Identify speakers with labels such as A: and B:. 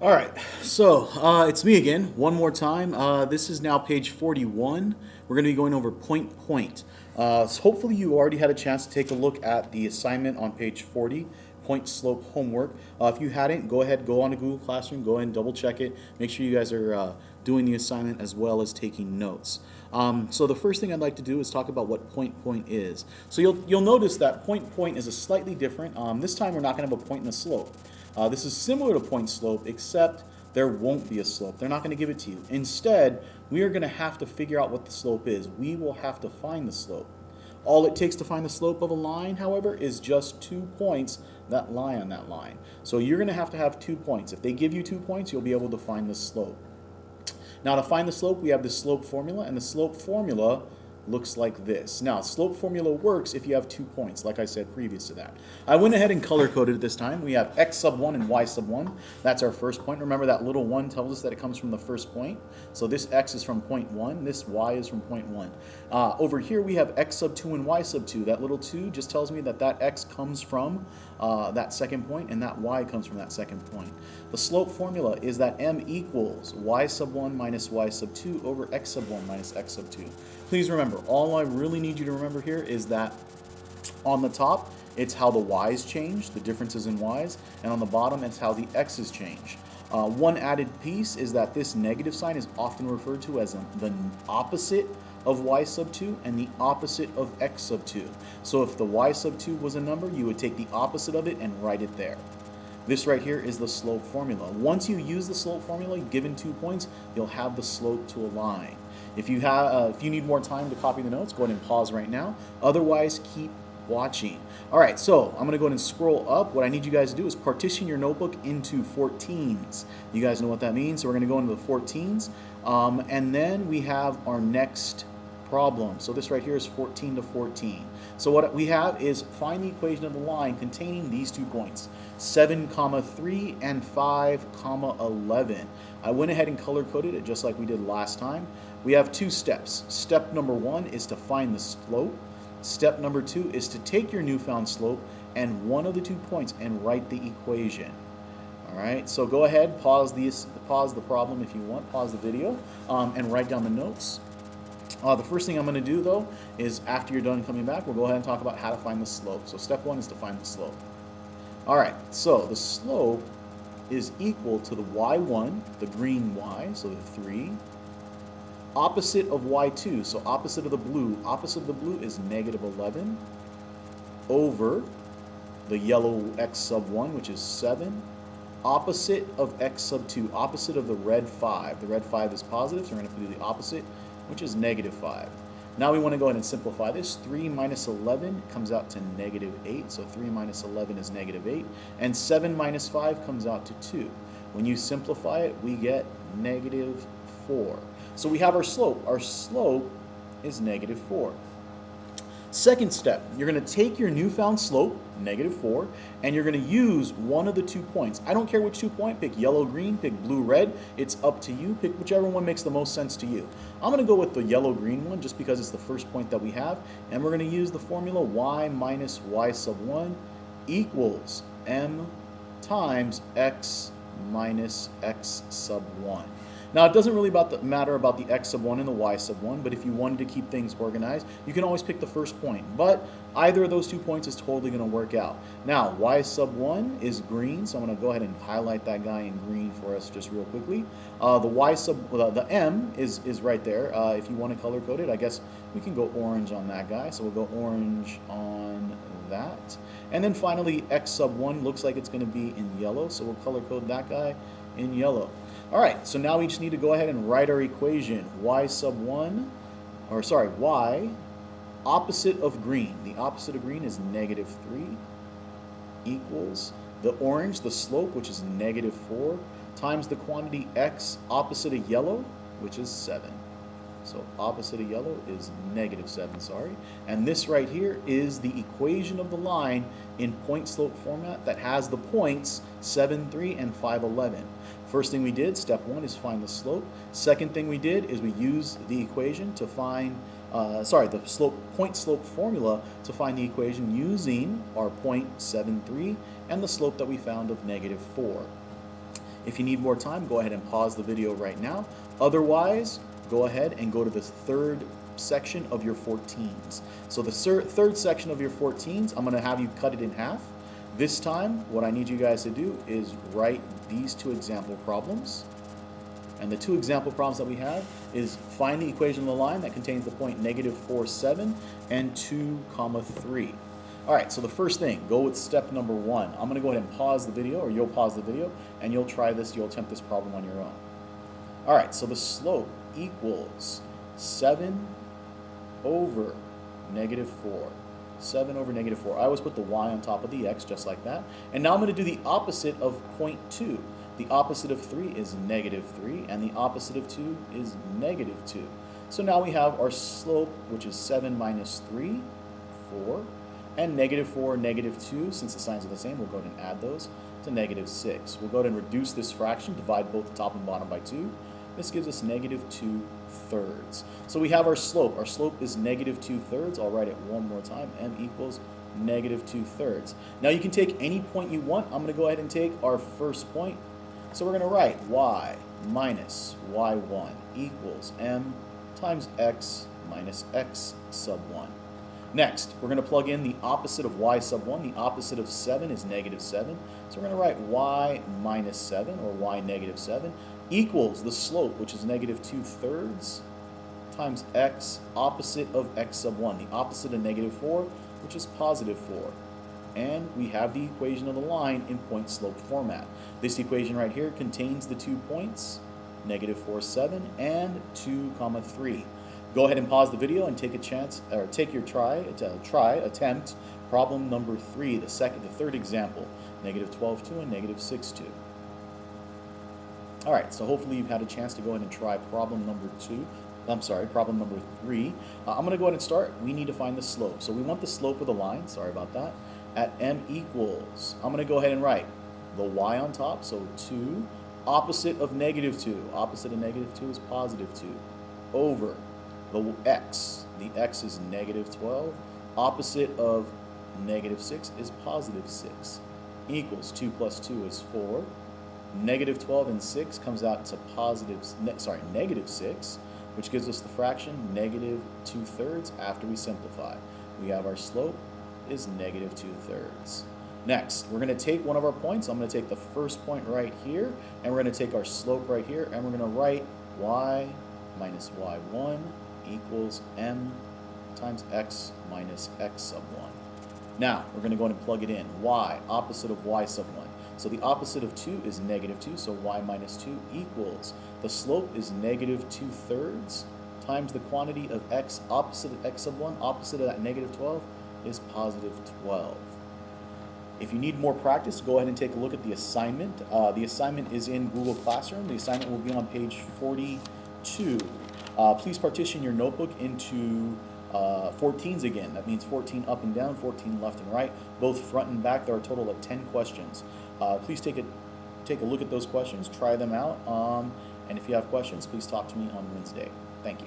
A: All right, so it's me again, one more time. This is now page 41. We're going to be going over point. So hopefully you already had a chance to take a look at the assignment on page 40, point slope homework. If you hadn't, go ahead, go on to Google Classroom, go ahead and double check it. Make sure you guys are doing the assignment as well as taking notes. So the first thing I'd like to do is talk about what point is. So you'll notice that point is a slightly different. This time we're not going to have a point and a slope. This is similar to point slope, except there won't be a slope. They're not going to give it to you. Instead, we are going to have to figure out what the slope is. We will have to find the slope. All it takes to find the slope of a line, however, is just 2 points that lie on that line. So you're going to have 2 points. If they give you 2 points, you'll be able to find the slope. Now to find the slope, we have the slope formula, and the slope formula looks like this. Now, slope formula works if you have 2 points, like I said previous to that. I went ahead and color-coded it this time. We have x sub 1 and y sub 1. That's our first point. Remember that little 1 tells us that it comes from the first point. So this x is from point 1, this y is from point 1. Over here we have x sub 2 and y sub 2. That little 2 just tells me that that x comes from that second point, and that y comes from that second point. The slope formula is that m equals y sub 1 minus y sub 2 over x sub 1 minus x sub 2. Please remember, all I really need you to remember here is that on the top, it's how the y's change, the differences in y's, and on the bottom, it's how the x's change. One added piece is that this negative sign is often referred to as the opposite of y sub 2 and the opposite of x sub 2. So if the y sub 2 was a number, you would take the opposite of it and write it there. This right here is the slope formula. Once you use the slope formula, given 2 points, you'll have the slope to a line. If you need more time to copy the notes, go ahead and pause right now. Otherwise, keep watching. All right, so I'm going to go ahead and scroll up. What I need you guys to do is partition your notebook into 14s. You guys know what that means, so we're going to go into the 14s. And then we have our next problem. So this right here is 14 to 14. So what we have is find the equation of the line containing these 2 points, 7, 3 and 5, 11. I went ahead and color-coded it just like we did last time. We have 2 steps. Step number 1 is to find the slope. Step number 2 is to take your newfound slope and one of the 2 points and write the equation. All right, so go ahead, pause the problem if you want, pause the video, and write down the notes. The first thing I'm going to do, though, is after you're done coming back, we'll go ahead and talk about how to find the slope. So step 1 is to find the slope. All right, so the slope is equal to the y1, the green y, so the 3, opposite of y2, so opposite of the blue is negative 11, over the yellow x sub 1, which is 7, opposite of x sub 2, opposite of the red 5. The red 5 is positive, so we're going to do the opposite, which is negative 5. Now we want to go ahead and simplify this. 3 minus 11 comes out to negative 8, so 3 minus 11 is negative 8, and 7 minus 5 comes out to 2. When you simplify it, we get negative 4. So we have our slope. Our slope is negative 4. Second step, you're going to take your newfound slope, negative 4, and you're going to use one of the 2 points. I don't care which 2 point, pick yellow, green, pick blue, red. It's up to you. Pick whichever one makes the most sense to you. I'm going to go with the yellow, green one just because it's the first point that we have, and we're going to use the formula y minus y sub 1 equals m times x minus x sub 1. Now, it doesn't really matter about the x sub 1 and the y sub 1, but if you wanted to keep things organized, you can always pick the first point. But either of those 2 points is totally going to work out. Now, y sub 1 is green, so I'm going to go ahead and highlight that guy in green for us just real quickly. The m is right there. If you want to color code it, I guess we can go orange on that guy. So we'll go orange on that. And then finally, x sub 1 looks like it's going to be in yellow, so we'll color code that guy in yellow. All right, so now we just need to go ahead and write our equation. Y opposite of green. The opposite of green is negative 3 equals the orange, the slope, which is negative 4, times the quantity x opposite of yellow, which is 7. So opposite of yellow is negative 7, sorry. And this right here is the equation of the line in point slope format that has the points 7, 3, and 5, 11. First thing we did, step 1, is find the slope. Second thing we did is we used the equation to find, the point slope formula to find the equation using our point 7, 3 and the slope that we found of negative 4. If you need more time, go ahead and pause the video right now. Otherwise, go ahead and go to the third section of your 14s. So the third section of your 14s, I'm going to have you cut it in half. This time, what I need you guys to do is write these two example problems. And the two example problems that we have is find the equation of the line that contains the point -4, 7 and 2, 3. All right, so the first thing, go with step number 1. I'm going to go ahead and pause the video, or you'll pause the video, and you'll try this, you'll attempt this problem on your own. All right, so the slope equals 7 over -4. 7 over -4. I always put the y on top of the x, just like that. And now I'm going to do the opposite of point 2. The opposite of 3 is -3, and the opposite of 2 is -2. So now we have our slope, which is 7 minus 3, 4, and -4, -2, since the signs are the same, we'll go ahead and add those to -6. We'll go ahead and reduce this fraction, divide both the top and bottom by 2. This gives us -2/3. So we have our slope. Our slope is -2/3. I'll write it one more time. M equals -2/3. Now you can take any point you want. I'm going to go ahead and take our first point. So we're going to write y minus y1 equals m times x minus x sub 1. Next, we're going to plug in the opposite of y sub 1. The opposite of 7 is -7. So we're going to write y minus 7, or y -7, equals the slope, which is -2/3, times x, opposite of x sub 1. The opposite of -4, which is +4. And we have the equation of the line in point-slope format. This equation right here contains the 2 points, -4, 7, and 2, 3. Go ahead and pause the video and take a chance, or take your attempt problem number 3, the third example, -12/2 and -6/2. All right, so hopefully you've had a chance to go ahead and try problem number 3. I'm going to go ahead and start. We need to find the slope. So we want the slope of the line, sorry about that, at m equals, I'm going to go ahead and write the y on top, so 2, opposite of -2. Opposite of -2 is +2, over the x. The x is -12. Opposite of -6 is +6. Equals 2 plus 2 is 4. -12 and 6 comes out to -6, which gives us the fraction -2/3 after we simplify. We have our slope is -2/3. Next, we're going to take one of our points. I'm going to take the first point right here, and we're going to take our slope right here, and we're going to write y minus y1 equals m times x minus x sub 1. Now, we're going to go ahead and plug it in. Y, opposite of y sub 1. So the opposite of 2 is -2, so y minus 2 equals, the slope is -2/3 times the quantity of x, opposite of x sub 1, opposite of that -12 is +12. If you need more practice, go ahead and take a look at the assignment. The assignment is in Google Classroom. The assignment will be on page 42. Please partition your notebook into 14s again. That means 14 up and down, 14 left and right, both front and back. There are a total of 10 questions. Please take a look at those questions, try them out, and if you have questions, please talk to me on Wednesday. Thank you.